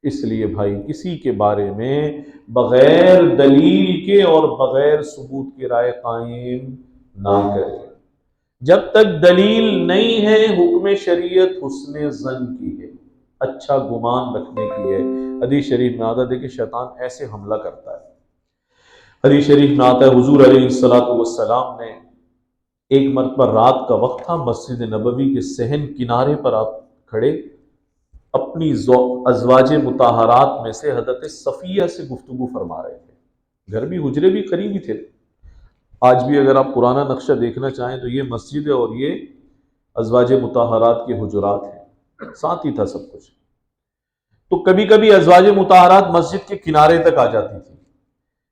اس لیے بھائی کسی کے بارے میں بغیر دلیل کے اور بغیر ثبوت کے رائے قائم نہ کریں۔ جب تک دلیل نہیں ہے، حکم شریعت حسن ظن کی ہے، اچھا گمان رکھنے کی ہے۔ حدیث شریف میں آتا ہے کہ شیطان ایسے حملہ کرتا ہے، حدیث شریف میں آتا ہے حضور علیہ السلام نے ایک مرتبہ رات کا وقت تھا، مسجد نبوی کے صحن کنارے پر آپ کھڑے اپنی ازواج مطہرات میں سے حضرت صفیہ سے گفتگو فرما رہے تھے، گھر بھی حجرے بھی قریب ہی تھے۔ آج بھی اگر آپ پرانا نقشہ دیکھنا چاہیں تو یہ مسجد ہے اور یہ ازواج مطہرات کے حجرات ہیں، ساتھ ہی تھا سب کچھ۔ تو کبھی کبھی ازواج مطہرات مسجد کے کنارے تک آ جاتی تھی،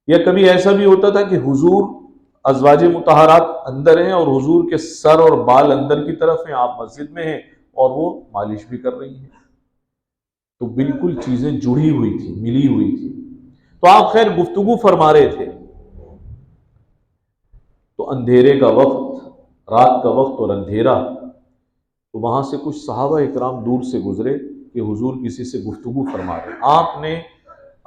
یا کبھی ایسا بھی ہوتا تھا کہ حضور ازواج مطہرات اندر ہیں اور حضور کے سر اور بال اندر کی طرف ہیں، آپ مسجد میں ہیں اور وہ مالش بھی کر رہی ہیں، تو بالکل چیزیں جڑی ہوئی تھی، ملی ہوئی تھی۔ تو آپ خیر گفتگو فرما رہے تھے، تو اندھیرے کا وقت، رات کا وقت اور اندھیرا، تو وہاں سے کچھ صحابہ اکرام دور سے گزرے کہ حضور کسی سے گفتگو فرما رہے۔ آپ نے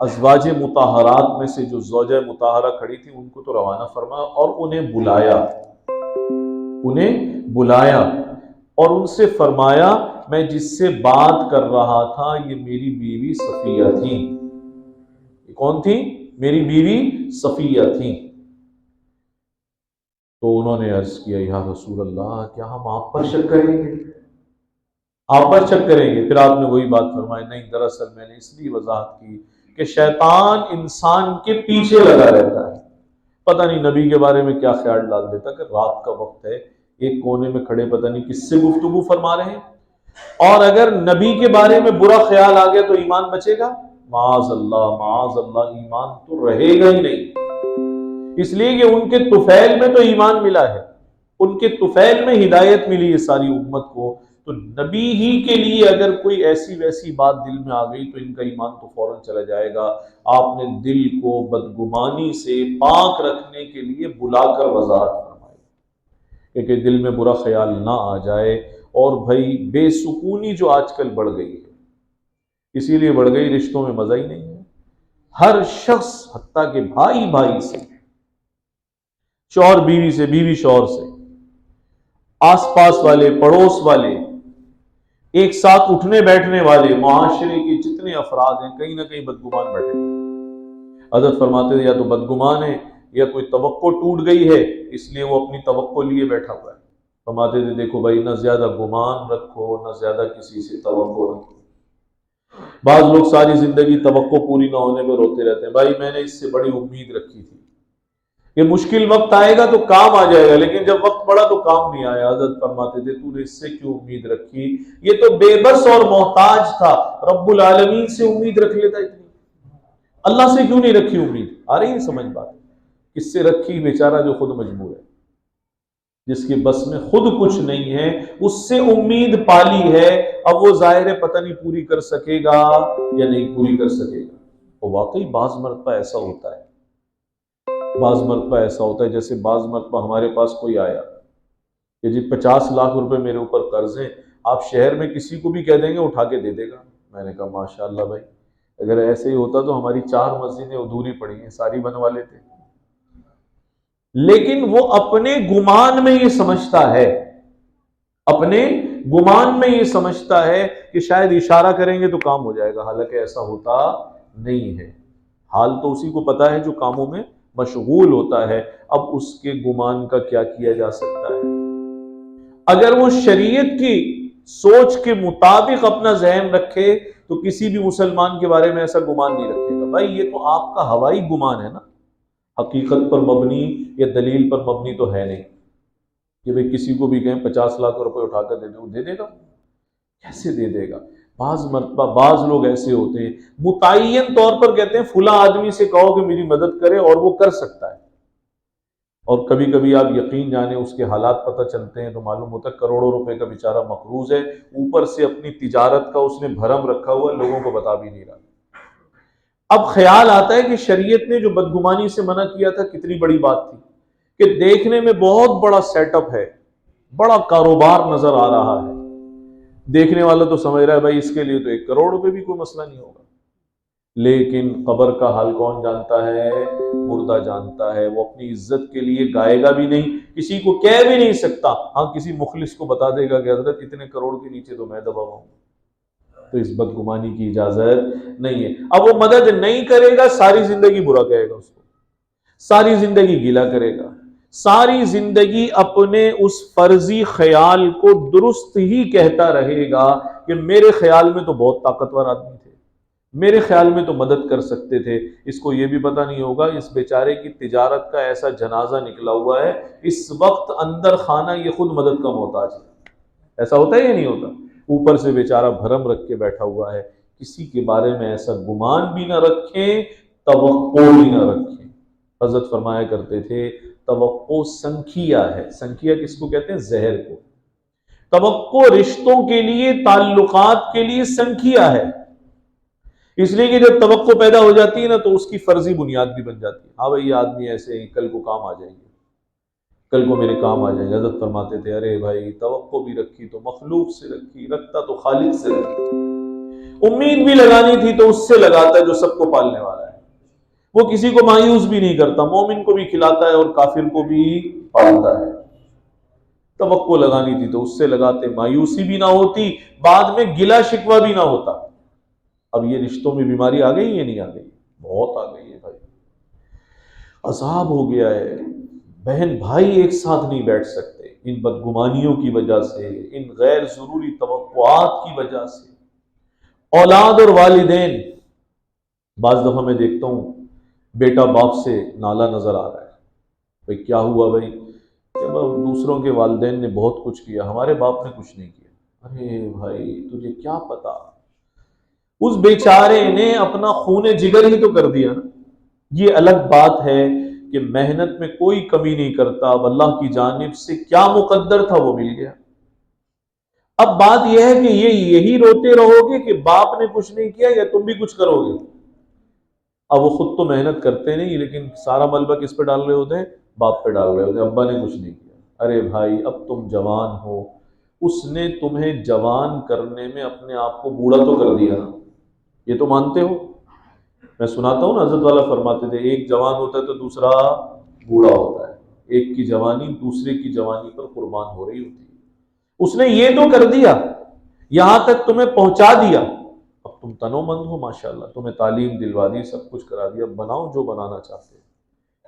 ازواج مطہرات میں سے جو زوجہ مطہرہ کھڑی تھی ان کو تو روانہ فرمایا اور انہیں بلایا اور ان سے فرمایا میں جس سے بات کر رہا تھا یہ میری بیوی صفیہ تھی۔ یہ کون تھی؟ میری بیوی صفیہ تھی۔ تو انہوں نے عرض کیا یا رسول اللہ کیا ہم آپ پر شک کریں گے، آپ پر شک کریں گے؟ پھر آپ نے وہی بات فرمائی، نہیں دراصل میں نے اس لیے وضاحت کی کہ شیطان انسان کے پیچھے لگا رہتا ہے، پتہ نہیں نبی کے بارے میں کیا خیال ڈال دیتا کہ رات کا وقت ہے، ایک کونے میں کھڑے پتہ نہیں کس سے گفتگو فرما رہے ہیں، اور اگر نبی کے بارے میں برا خیال آ گیا تو ایمان بچے گا؟ معاذ اللہ ایمان تو رہے گا ہی نہیں، اس لیے کہ ان کے طفیل میں تو ایمان ملا ہے، ان کے طفیل میں ہدایت ملی ہے ساری امت کو، تو نبی ہی کے لیے اگر کوئی ایسی ویسی بات دل میں آ گئی تو ان کا ایمان تو فوراً چلا جائے گا۔ آپ نے دل کو بدگمانی سے پاک رکھنے کے لیے بلا کر وضاحت فرمائی کہ دل میں برا خیال نہ آ جائے۔ اور بھائی بے سکونی جو آج کل بڑھ گئی ہے، اسی لیے بڑھ گئی رشتوں میں مزہ ہی نہیں ہے، ہر شخص حتیٰ کہ بھائی سے، شوہر بیوی سے، بیوی شوہر سے، آس پاس والے، پڑوس والے، ایک ساتھ اٹھنے بیٹھنے والے، معاشرے کے جتنے افراد ہیں کہیں نہ کہیں بدگمان بیٹھے ہیں۔ حضرت فرماتے تھے یا تو بدگمان ہے یا کوئی توقع ٹوٹ گئی ہے، اس لیے وہ اپنی توقع لیے بیٹھا ہوا ہے۔ فرماتے تھے دیکھو بھائی نہ زیادہ گمان رکھو نہ زیادہ کسی سے توقع رکھو۔ بعض لوگ ساری زندگی توقع پوری نہ ہونے پہ روتے رہتے ہیں، بھائی میں نے اس سے بڑی امید رکھی تھی کہ مشکل وقت آئے گا تو کام آ جائے گا، لیکن جب وقت پڑا تو کام نہیں آیا۔ حضرت فرماتے تھے تو نے اس سے کیوں امید رکھی؟ یہ تو بے بس اور محتاج تھا، رب العالمین سے امید رکھ لیتا اتنی، اللہ سے کیوں نہیں رکھی امید؟ آ رہی ہے سمجھ بات؟ کس سے رکھی؟ بیچارہ جو خود مجبور ہے، جس کی بس میں خود کچھ نہیں ہے، اس سے امید پالی ہے، اب وہ ظاہر پتہ نہیں پوری کر سکے گا یا نہیں پوری کر سکے گا۔ اور واقعی بعض مرتبہ ایسا ہوتا ہے، بعض مرتبہ ایسا ہوتا ہے، جیسے بعض مرتبہ ہمارے پاس کوئی آیا کہ جی 50 لاکھ روپے میرے اوپر قرض ہیں، آپ شہر میں کسی کو بھی کہہ دیں گے اٹھا کے دے دے گا۔ میں نے کہا ماشاءاللہ بھائی، اگر ایسے ہی ہوتا تو ہماری 4 مسجدیں ادھوری پڑی ہیں، ساری بنوا لیتے۔ لیکن وہ اپنے گمان میں یہ سمجھتا ہے، اپنے گمان میں یہ سمجھتا ہے کہ شاید اشارہ کریں گے تو کام ہو جائے گا، حالانکہ ایسا ہوتا نہیں ہے۔ حال تو اسی کو پتا ہے جو کاموں میں مشغول ہوتا ہے، اب اس کے گمان کا کیا کیا جا سکتا ہے؟ اگر وہ شریعت کی سوچ کے مطابق اپنا ذہن رکھے تو کسی بھی مسلمان کے بارے میں ایسا گمان نہیں رکھے گا۔ بھائی یہ تو آپ کا ہوائی گمان ہے نا، حقیقت پر مبنی یا دلیل پر مبنی تو ہے نہیں کہ بھئی کسی کو بھی کہیں 50 لاکھ روپے اٹھا کر دے دے، وہ دے دے گا؟ کیسے دے دے گا؟ بعض مرتبہ بعض لوگ ایسے ہوتے ہیں متعین طور پر کہتے ہیں فلاں آدمی سے کہو کہ میری مدد کرے، اور وہ کر سکتا ہے، اور کبھی کبھی آپ یقین جانے اس کے حالات پتہ چلتے ہیں تو معلوم ہوتا ہے کروڑوں روپے کا بیچارہ مقروض ہے، اوپر سے اپنی تجارت کا اس نے بھرم رکھا ہوا ہے، لوگوں کو بتا بھی نہیں رہا۔ اب خیال آتا ہے کہ شریعت نے جو بدگمانی سے منع کیا تھا کتنی بڑی بات تھی، کہ دیکھنے میں بہت بڑا سیٹ اپ ہے، بڑا کاروبار نظر آ رہا ہے، دیکھنے والا تو سمجھ رہا ہے بھائی اس کے لیے تو 1 کروڑ روپے بھی کوئی مسئلہ نہیں ہوگا، لیکن قبر کا حال کون جانتا ہے؟ مردہ جانتا ہے۔ وہ اپنی عزت کے لیے گائے گا بھی نہیں، کسی کو کہہ بھی نہیں سکتا، ہاں کسی مخلص کو بتا دے گا کہ حضرت اتنے کروڑ کے نیچے تو میں دبا ہوں، تو اس بدگمانی کی اجازت نہیں ہے۔ اب وہ مدد نہیں کرے گا، ساری زندگی برا کہے گا اس کو، ساری زندگی گیلا کرے گا، ساری زندگی اپنے اس فرضی خیال کو درست ہی کہتا رہے گا کہ میرے خیال میں تو بہت طاقتور آدمی تھے، میرے خیال میں تو مدد کر سکتے تھے۔ اس کو یہ بھی پتہ نہیں ہوگا اس بیچارے کی تجارت کا ایسا جنازہ نکلا ہوا ہے، اس وقت اندر خانہ یہ خود مدد کا محتاج ہے۔ ایسا ہوتا ہے یا نہیں ہوتا؟ اوپر سے بیچارہ بھرم رکھ کے بیٹھا ہوا ہے۔ کسی کے بارے میں ایسا گمان بھی نہ رکھیں، توقع بھی نہ رکھیں۔ حضرت فرمایا کرتے تھے توقع سنکھیا ہے، سنکھیا کس کو کہتے ہیں؟ زہر کو۔ توقع رشتوں کے لیے، تعلقات کے لیے سنکھیا ہے، اس لیے کہ جب توقع پیدا ہو جاتی ہے نا تو اس کی فرضی بنیاد بھی بن جاتی ہے، ہاں بھائی یہ آدمی ایسے ہی کل کو کام آ جائیں گے، کل کو میرے کام آ جائیں گے۔ حضرت فرماتے تھے ارے بھائی توقع بھی رکھی تو مخلوق سے رکھی، رکھتا تو خالق سے رکھی، امید بھی لگانی تھی تو اس سے لگاتا ہے جو سب کو پالنے والا ہے، وہ کسی کو مایوس بھی نہیں کرتا، مومن کو بھی کھلاتا ہے اور کافر کو بھی پالتا ہے۔ توقع لگانی تھی تو اس سے لگاتے، مایوسی بھی نہ ہوتی، بعد میں گلا شکوہ بھی نہ ہوتا۔ اب یہ رشتوں میں بیماری آ گئی یا نہیں آ گئی؟ بہت آ گئی ہے بھائی، عذاب ہو گیا ہے، بہن بھائی ایک ساتھ نہیں بیٹھ سکتے ان بدگمانیوں کی وجہ سے، ان غیر ضروری توقعات کی وجہ سے۔ اولاد اور والدین، بعض دفعہ میں دیکھتا ہوں بیٹا باپ سے نالا نظر آ رہا ہے، بھئی کیا ہوا بھائی؟ کہ دوسروں کے والدین نے بہت کچھ کیا، ہمارے باپ نے کچھ نہیں کیا۔ ارے بھائی تجھے کیا پتا، اس بیچارے نے اپنا خون جگر ہی تو کر دیا نا۔ یہ الگ بات ہے کہ محنت میں کوئی کمی نہیں کرتا، اب اللہ کی جانب سے کیا مقدر تھا وہ مل گیا۔ اب بات یہ ہے کہ یہی روتے رہو گے کہ باپ نے کچھ نہیں کیا یا تم بھی کچھ کرو گے؟ اب وہ خود تو محنت کرتے نہیں، لیکن سارا ملبہ کس پہ ڈال رہے ہوتے ہیں؟ باپ پہ ڈال رہے ہوتے ہیں، ابا نے کچھ نہیں کیا۔ ارے بھائی اب تم جوان ہو، اس نے تمہیں جوان کرنے میں اپنے آپ کو بوڑھا تو کر دیا نا، یہ تو مانتے ہو؟ میں سناتا ہوں نا، حضرت والا فرماتے تھے ایک جوان ہوتا ہے تو دوسرا بوڑھا ہوتا ہے، ایک کی جوانی دوسرے کی جوانی پر قربان ہو رہی ہوتی ہے۔ اس نے یہ تو کر دیا، یہاں تک تمہیں پہنچا دیا، اب تم تنو مند ہو ماشاءاللہ، تمہیں تعلیم دلوا دی، سب کچھ کرا دیا، بناؤ جو بنانا چاہتے ہیں،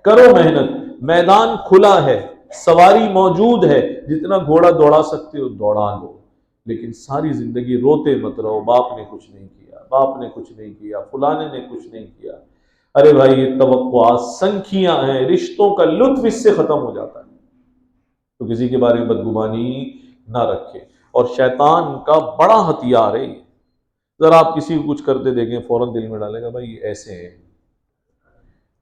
کرو محنت، میدان کھلا ہے، سواری موجود ہے، جتنا گھوڑا دوڑا سکتے ہو دوڑا لو، لیکن ساری زندگی روتے مت رہو باپ نے کچھ نہیں کیا، باپ نے کچھ نہیں کیا، فلانے نے کچھ نہیں کیا۔ ارے بھائی یہ توقعات سنکھیاں ہیں، رشتوں کا لطف اس سے ختم ہو جاتا ہے۔ تو کسی کے بارے میں بدگمانی نہ رکھے، اور شیطان کا بڑا ہتھیار ہے یہ۔ ذرا آپ کسی کو کچھ کرتے دیکھیں فوراً دل میں ڈالے گا بھائی یہ ایسے ہیں،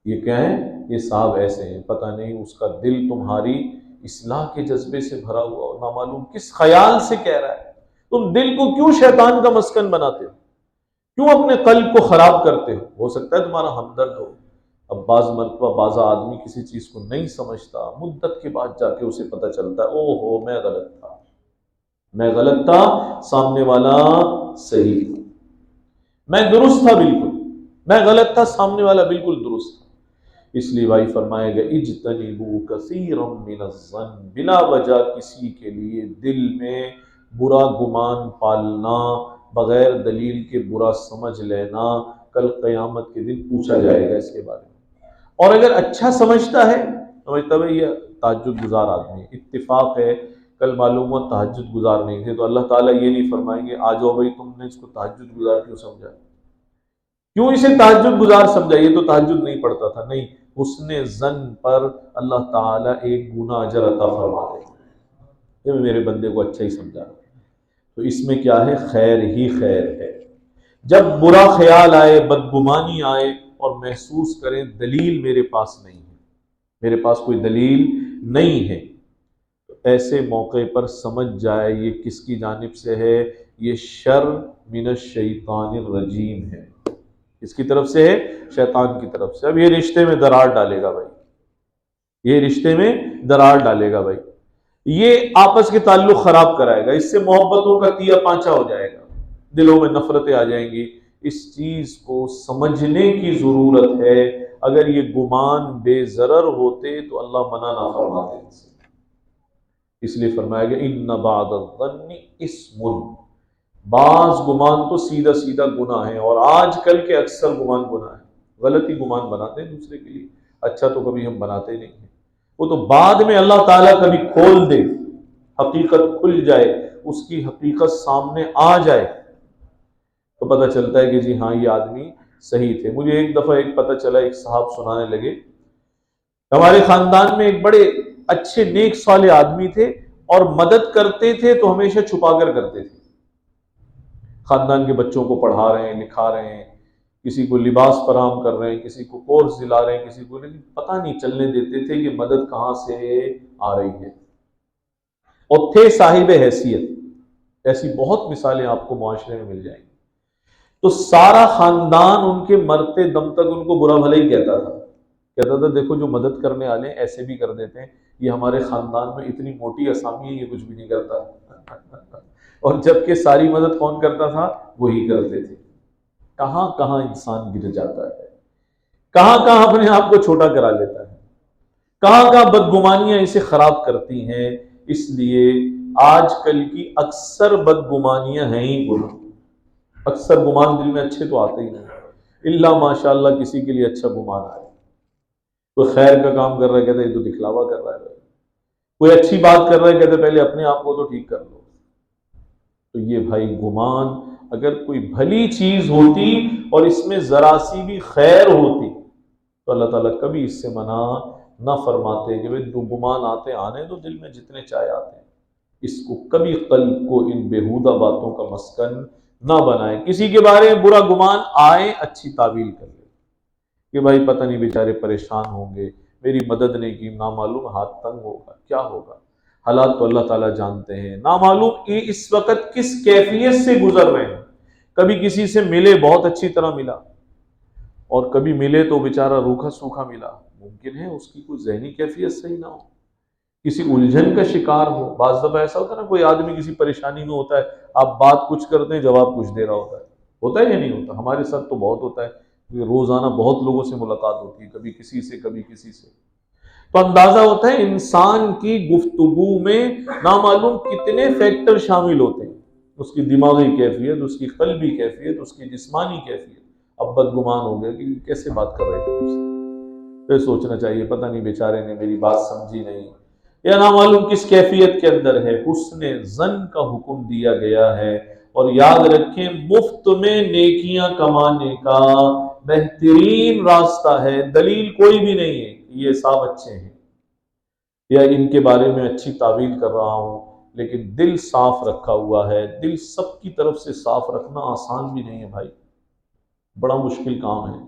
یہ کیا ہے، یہ صاحب ایسے ہیں، پتہ نہیں اس کا دل تمہاری اصلاح کے جذبے سے بھرا ہوا اور نامعلوم کس خیال سے کہہ رہا ہے۔ تم دل کو کیوں شیطان کا مسکن بناتے ہو؟ کیوں اپنے قلب کو خراب کرتے ہو سکتا ہے تمہارا ہمدرد ہو۔ اب بعض مرتبہ بعض آدمی کسی چیز کو نہیں سمجھتا، مدت کے بعد جا کے اسے پتہ چلتا ہے او ہو میں غلط تھا، میں غلط تھا، سامنے والا صحیح تھا، میں درست تھا بالکل، میں غلط تھا، سامنے والا بالکل درست تھا۔ اس لیے بھائی فرمائے گا اجتنبوا کثیرا من الظن، بلا وجہ کسی کے لیے دل میں برا گمان پالنا، بغیر دلیل کے برا سمجھ لینا، کل قیامت کے دن پوچھا جائے گا اس کے بارے میں۔ اور اگر اچھا سمجھتا ہے، سمجھتا ہے یہ تہجد گزار آدمی ہے، اتفاق ہے کل معلوم ہوا تہجد گزار نہیں تھے، تو اللہ تعالیٰ یہ نہیں فرمائیں گے آ جاؤ بھائی تم نے اس کو تہجد گزار کیوں سمجھا، کیوں اسے تہجد گزار سمجھا، یہ تو تہجد نہیں پڑھتا تھا، نہیں، حسن ظن پر اللہ تعالیٰ ایک گنا اجر عطا فرما دے گا، یہ میرے بندے کو اچھا ہی سمجھا۔ تو اس میں کیا ہے، خیر ہی خیر ہے۔ جب برا خیال آئے، بدگمانی آئے اور محسوس کریں دلیل میرے پاس نہیں ہے، میرے پاس کوئی دلیل نہیں ہے، تو ایسے موقع پر سمجھ جائے یہ کس کی جانب سے ہے، یہ شر من الشیطان الرجیم ہے۔ اس کی طرف سے ہے، شیطان کی طرف سے۔ اب یہ رشتے میں درار ڈالے گا بھائی، یہ رشتے میں درار ڈالے گا بھائی، یہ آپس کے تعلق خراب کرائے گا، اس سے محبتوں کا تیا پانچا ہو جائے گا، دلوں میں نفرتیں آ جائیں گی۔ اس چیز کو سمجھنے کی ضرورت ہے، اگر یہ گمان بے ضرر ہوتے تو اللہ منع نہ فرماتے ان سے۔ اس لیے فرمایا گیا ان بعد الظن اسم، بعض گمان تو سیدھا سیدھا گناہ ہے، اور آج کل کے اکثر گمان گناہ ہے، غلطی گمان بناتے ہیں دوسرے کے لیے، اچھا تو کبھی ہم بناتے نہیں ہیں، وہ تو بعد میں اللہ تعالیٰ کبھی کھول دے، حقیقت کھل جائے، اس کی حقیقت سامنے آ جائے تو پتہ چلتا ہے کہ جی ہاں یہ آدمی صحیح تھے۔ مجھے ایک دفعہ ایک پتہ چلا، ایک صاحب سنانے لگے، ہمارے خاندان میں ایک بڑے اچھے نیک صالح آدمی تھے، اور مدد کرتے تھے تو ہمیشہ چھپا کر کرتے تھے، خاندان کے بچوں کو پڑھا رہے ہیں، لکھا رہے ہیں، کسی کو لباس فراہم کر رہے ہیں، کسی کو کورس دلا رہے ہیں، کسی کو، لیکن پتہ نہیں چلنے دیتے تھے کہ مدد کہاں سے آ رہی ہے، اور تھے صاحب حیثیت۔ ایسی بہت مثالیں آپ کو معاشرے میں مل جائیں گی۔ تو سارا خاندان ان کے مرتے دم تک ان کو برا بھلا ہی کہتا تھا دیکھو جو مدد کرنے والے ہیں ایسے بھی کر دیتے ہیں، یہ ہمارے خاندان میں اتنی موٹی اسامی ہے، یہ کچھ بھی نہیں کرتا اور جبکہ ساری مدد کون کرتا تھا، وہی کرتے تھے۔ کہاں کہاں انسان گر جاتا ہے، کہاں کہاں اپنے آپ کو چھوٹا کرا لیتا ہے، کہاں کہاں بدگمانیاں اسے خراب کرتی ہیں۔ اس لیے آج کل کی اکثر بدگمانیاں ہیں ہی گناہ، اکثر گمان دل میں اچھے تو آتے ہی نہیں، الا ماشاء اللہ کسی کے لیے اچھا گمان آئے۔ کوئی خیر کا کام کر رہا ہے کہتے یہ تو دکھلاوا کر رہا ہے، کوئی اچھی بات کر رہا ہے کہتے پہلے اپنے آپ کو تو ٹھیک کر لو۔ تو یہ بھائی گمان، اگر کوئی بھلی چیز ہوتی اور اس میں ذرا سی بھی خیر ہوتی تو اللہ تعالیٰ کبھی اس سے منع نہ فرماتے کہ بھئی دو گمان آنے دو دل میں جتنے چاہے آتے ہیں، اس کو کبھی قلب کو ان بیہودہ باتوں کا مسکن نہ بنائے۔ کسی کے بارے میں برا گمان آئے، اچھی تعویل کر لے کہ بھائی پتہ نہیں بیچارے پریشان ہوں گے، میری مدد نہیں کی، نامعلوم ہاتھ تنگ ہوگا، کیا ہوگا، حالات تو اللہ تعالیٰ جانتے ہیں، نامعلوم یہ اس وقت کس کیفیت سے گزر رہے ہیں۔ کبھی کسی سے ملے بہت اچھی طرح ملا، اور کبھی ملے تو بیچارہ روکھا سوکھا ملا، ممکن ہے اس کی کوئی ذہنی کیفیت صحیح نہ ہو، کسی الجھن کا شکار ہو۔ بعض دفعہ ایسا ہوتا ہے نا، کوئی آدمی کسی پریشانی میں ہوتا ہے، آپ بات کچھ کرتے ہیں جواب کچھ دے رہا ہوتا ہے یا نہیں ہوتا؟ ہمارے ساتھ تو بہت ہوتا ہے، کہ روزانہ بہت لوگوں سے ملاقات ہوتی ہے، کبھی کسی سے کبھی کسی سے، تو اندازہ ہوتا ہے انسان کی گفتگو میں نامعلوم کتنے فیکٹر شامل ہوتے ہیں، اس کی دماغی کیفیت، اس کی قلبی کیفیت، اس کی جسمانی کیفیت۔ اب بدگمان ہو گیا کہ کیسے بات کر رہے تھے مجھ سے، پھر سوچنا چاہیے پتہ نہیں بیچارے نے میری بات سمجھی نہیں، یا نامعلوم کس کیفیت کے اندر ہے۔ حسن ظن کا حکم دیا گیا ہے، اور یاد رکھیں مفت میں نیکیاں کمانے کا بہترین راستہ ہے، دلیل کوئی بھی نہیں ہے کہ یہ صاحب اچھے ہیں یا ان کے بارے میں اچھی تعویل کر رہا ہوں، لیکن دل صاف رکھا ہوا ہے۔ دل سب کی طرف سے صاف رکھنا آسان بھی نہیں ہے بھائی، بڑا مشکل کام ہے۔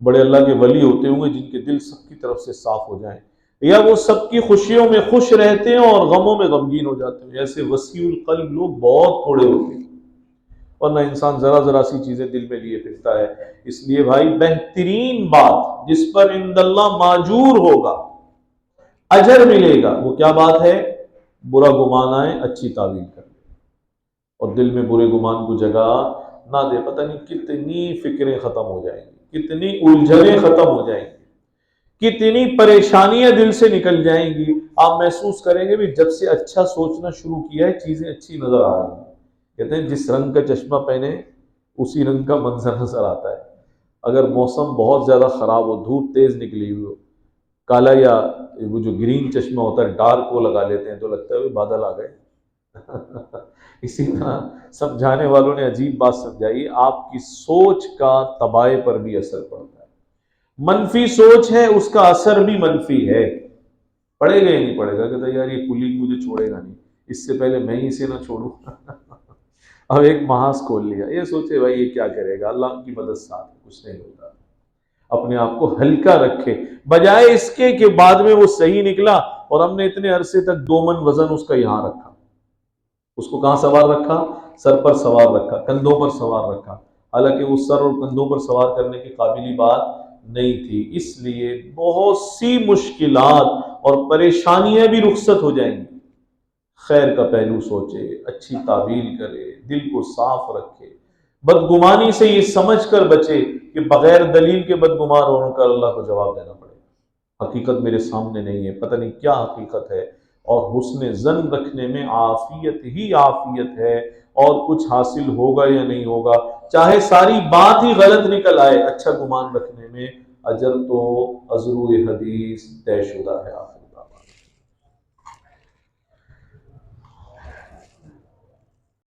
بڑے اللہ کے ولی ہوتے ہوں گے جن کے دل سب کی طرف سے صاف ہو جائیں، یا وہ سب کی خوشیوں میں خوش رہتے ہیں اور غموں میں غمگین ہو جاتے ہیں۔ ایسے وسیع القلب لوگ بہت تھوڑے ہوتے ہیں، ورنہ انسان ذرا ذرا سی چیزیں دل میں لیے پھرتا ہے۔ اس لیے بھائی بہترین بات جس پر عند اللہ ماجور ہوگا، اجر ملے گا، وہ کیا بات ہے؟ برا گمان آئے اچھی تعویل کر لے، اور دل میں برے گمان کو جگہ نہ دے۔ پتہ نہیں کتنی فکریں ختم ہو جائیں گی، کتنی الجھنیں ختم ہو جائیں گی، کتنی پریشانیاں دل سے نکل جائیں گی۔ آپ محسوس کریں گے بھی جب سے اچھا سوچنا شروع کیا ہے چیزیں اچھی نظر آ رہی ہیں۔ کہتے ہیں جس رنگ کا چشمہ پہنے اسی رنگ کا منظر نظر آتا ہے۔ اگر موسم بہت زیادہ خراب ہو، دھوپ تیز نکلی ہوئی ہو، کالا یا وہ جو گرین چشمہ ہوتا ہے ڈارک وہ لگا لیتے ہیں تو لگتا ہے بادل آ گئے۔ اسی طرح سمجھانے والوں نے عجیب بات سمجھائی، آپ کی سوچ کا طبائع پر بھی اثر پڑتا ہے۔ منفی سوچ ہے اس کا اثر بھی منفی ہے، پڑے گا یا نہیں پڑے گا؟ کہتا یار یہ کلنگ مجھے چھوڑے گا نہیں، اس سے پہلے میں ہی اسے نہ چھوڑوں۔ اب ایک محاذ کھول لیا، یہ سوچے بھائی یہ کیا کرے گا، اللہ کی مدد ساتھ کچھ نہیں ہوتا۔ اپنے آپ کو ہلکا رکھے، بجائے اس کے کہ بعد میں وہ صحیح نکلا اور ہم نے اتنے عرصے تک 2 من وزن اس کا یہاں رکھا، اس کو کہاں سوار رکھا؟ سر پر سوار رکھا، کندھوں پر سوار رکھا، حالانکہ وہ سر اور کندھوں پر سوار کرنے کی قابلی بات نہیں تھی۔ اس لیے بہت سی مشکلات اور پریشانیاں بھی رخصت ہو جائیں گی۔ خیر کا پہلو سوچے، اچھی تعویل کرے، دل کو صاف رکھے، بدگمانی سے یہ سمجھ کر بچے کہ بغیر دلیل کے بدگمان ہونے کا اللہ کو جواب دینا پڑے گا، حقیقت میرے سامنے نہیں ہے، پتہ نہیں کیا حقیقت ہے۔ اور حسن ظن رکھنے میں عافیت ہی عافیت ہے، اور کچھ حاصل ہوگا یا نہیں ہوگا، چاہے ساری بات ہی غلط نکل آئے، اچھا گمان رکھنے میں اجر تو ازرو حدیث طے شدہ ہے۔